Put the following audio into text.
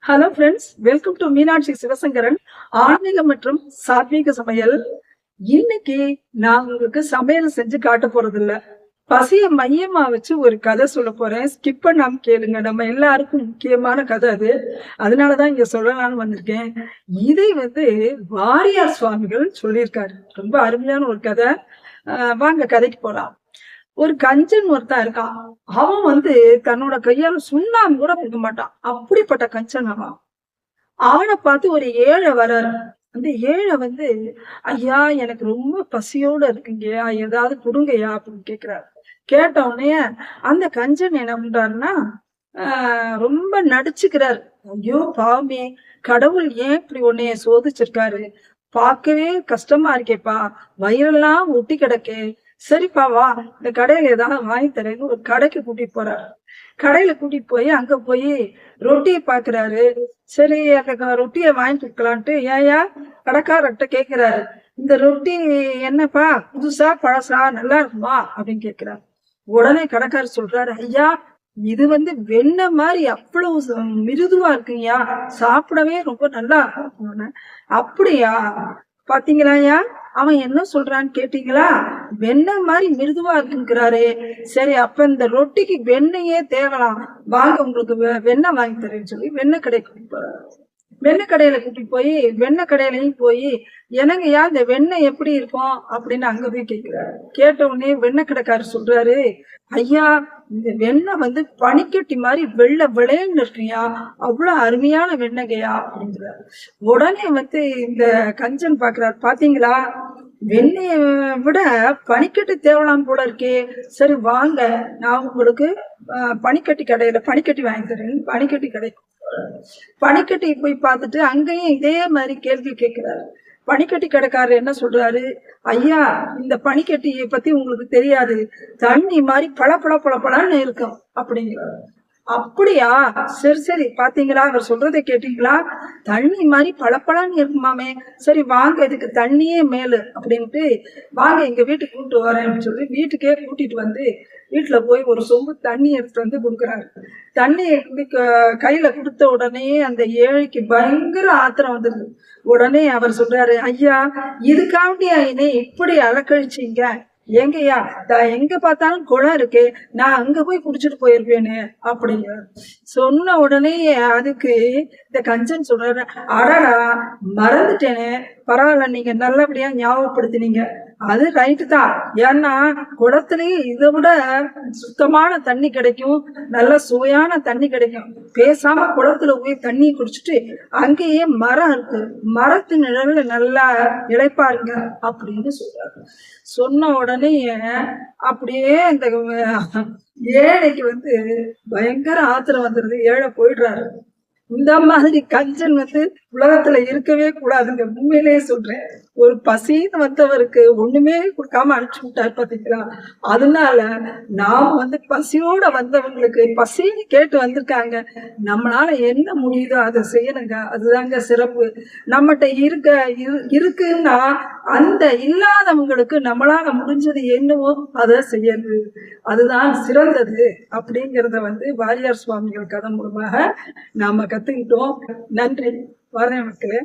Hello friends, welcome to Meenakshi Sivasankaran ஆன்மீக மற்றும் சாத்வீக சமையல். இன்னைக்கு நான் உங்களுக்கு சமையல் செஞ்சு காட்ட போறது இல்ல, பசிய மையமா வச்சு ஒரு கதை சொல்ல போறேன். ஸ்கிப் பண்ணாம கேளுங்க. நம்ம எல்லாருக்கும் முக்கியமான கதை அது. அதனாலதான் இங்க சொல்லலாம்னு வந்திருக்கேன். இதை வாரியார் சுவாமிகள் சொல்லியிருக்காரு. ரொம்ப அருமையான ஒரு கதை. வாங்க கதைக்கு போலாம். ஒரு கஞ்சன் ஒருத்தன் இருக்கான். அவன் தன்னோட கையால சுண்ணாம்பு கூட கொடுக்க மாட்டான். அப்படிப்பட்ட கஞ்சன் அவன். அவனை பார்த்து ஒரு ஏழை வர்றாரு. அந்த ஏழை ஐயா எனக்கு ரொம்ப பசியோட இருக்குங்கய்யா, ஏதாவது கொடுங்கய்யா அப்படின்னு கேக்குறாரு. கேட்ட உடனே அந்த கஞ்சன் என்ன பண்றாருன்னா ரொம்ப நடிச்சுக்கிறாரு. ஐயோ பாவமே, கடவுள் ஏன் இப்படி உன்னைய சோதிச்சிருக்காரு, பார்க்கவே கஷ்டமா இருக்கேப்பா, வயிறெல்லாம் ஒட்டி கிடக்கே, சரிப்பா வா இந்த கடையில ஏதாவது வாங்கி தரேன்னு ஒரு கடைக்கு கூட்டிட்டு போறாரு. கடையில கூட்டிட்டு போய் அங்க போய் ரொட்டியை பாக்குறாரு. சரி அந்த ரொட்டியை வாங்கி கொடுக்கலான்ட்டு ஏயா கடைக்காரர்கிட்ட கேக்குறாரு, இந்த ரொட்டி என்னப்பா புதுசா பழசா நல்லா இருக்குமா அப்படின்னு கேக்குறாரு. உடனே கடைக்காரர் சொல்றாரு, ஐயா இது வெண்ணெய் மாதிரி அவ்வளவு மிருதுவா இருக்குங்கய்யா, சாப்பிடவே ரொம்ப நல்லா இருக்கும். அப்படியா, பாத்தீங்களாயா அவன் என்ன சொல்றான்னு கேட்டீங்களா, வெண்ணெய் மாதிரி மிருதுவா இருக்குங்கிறாரு. சரி அப்ப இந்த ரொட்டிக்கு வெண்ணெயே தேவலாம், வாங்க உங்களுக்கு வெண்ணெய் வாங்கி தரேன்னு சொல்லி வெண்ணெய் கடைக்கு கூட்டிட்டு போறாரு. வெண்ணெய் கடையில கூட்டிட்டு போய் வெண்ணெய் கடையிலையும் போய் என்னங்கய்யா இந்த வெண்ணெய் எப்படி இருக்கும் அப்படின்னு அங்க போய் கேட்கிறாரு. கேட்ட உடனே வெண்ணெய் கடைக்காரர் சொல்றாரு, ஐயா இந்த வெண்ணெய் பனிக்கட்டி மாதிரி வெள்ளை விளையன்னு இருக்குயா, அவ்வளவு அருமையான வெண்ணெய்யா அப்படிங்கிறாரு. உடனே இந்த கஞ்சன் பாக்குறாரு, பாத்தீங்களா வெண்ணெய விட பனிக்கட்டி தேவலாம் போல இருக்கே, சரி வாங்க நான் உங்களுக்கு பனிக்கட்டி கடையில பனிக்கட்டி வாங்கி தரேன். பனிக்கட்டி கடை பனிக்கட்டி போய் பார்த்துட்டு அங்கேயும் இதே மாதிரி கேள்வி கேட்கிறாரு. பனிக்கட்டி கடைக்காரர் என்ன சொல்றாரு, ஐயா இந்த பனிக்கட்டியை பத்தி உங்களுக்கு தெரியாது, தண்ணி மாதிரி பல பல பல பலன்னு இருக்கும் அப்படிங்கிறாரு. அப்படியா, சரி சரி பாத்தீங்களா அவர் சொல்றதை கேட்டீங்களா, தண்ணி மாதிரி பளபளன்னு இருக்குமாமே, சரி வாங்க இதுக்கு தண்ணியே மேலு அப்படின்ட்டு வாங்க எங்க வீட்டுக்கு கூப்பிட்டு வரேன்னு சொல்லி வீட்டுக்கே கூட்டிட்டு வீட்டுல போய் ஒரு சொம்பு தண்ணி எடுத்துட்டு கொடுக்குறாரு. தண்ணியை கையில கொடுத்த உடனே அந்த ஏழைக்கு பயங்கர ஆத்திரம் வந்துருது. உடனே அவர் சொல்றாரு, ஐயா இதுக்காண்டியா என்னை இப்படி அலக்கழிச்சீங்க, எங்கய்யா எங்க பார்த்தாலும் குளம் இருக்கு, நான் அங்க போய் குடிச்சிட்டு போயிருப்பேன்னு அப்படிங்க சொன்ன உடனே அதுக்கு இந்த கஞ்சன் சொல்றாரு, அடடா மறந்துட்டேனே, பரவாயில்ல நீங்க நல்லபடியா ஞாபகப்படுத்தினீங்க, அது ரைட்டு தான். ஏன்னா குளத்துலயே இதை விட சுத்தமான தண்ணி கிடைக்கும், நல்ல சுவையான தண்ணி கிடைக்கும். பேசாம குளத்துல போய் தண்ணி குடிச்சிட்டு அங்கேயே மரம் இருக்கு, மரத்து நிழல்ல நல்லா இளைப்பாருங்க அப்படின்னு சொல்றாரு. சொன்ன உடனே அப்படியே இந்த ஏழைக்கு பயங்கர ஆத்திரம் வந்துருது. ஏழை போயிடுறாரு. இந்த மாதிரி கஞ்சன் உலகத்துல இருக்கவே கூடாதுங்க. உண்மையிலேயே சொல்றேன். ஒரு பசின்னு வந்தவருக்கு ஒண்ணுமே கொடுக்காம அனுப்பிச்சு விட்டாரு பாத்தீங்களா. அதனால நாம பசியோட வந்தவங்களுக்கு பசின்னு கேட்டு வந்திருக்காங்க, நம்மளால என்ன முடியுதோ அதை செய்யணுங்க. அதுதாங்க சிறப்பு. நம்மகிட்ட இருக்குன்னா அந்த இல்லாதவங்களுக்கு நம்மளால முடிஞ்சது என்னவோ அதை செய்யறது, அதுதான் சிறந்தது அப்படிங்கிறத வாரியார் சுவாமிகள் கதை மூலமாக நாம கத்துக்கிட்டோம். நன்றி. வரேன் மக்களே.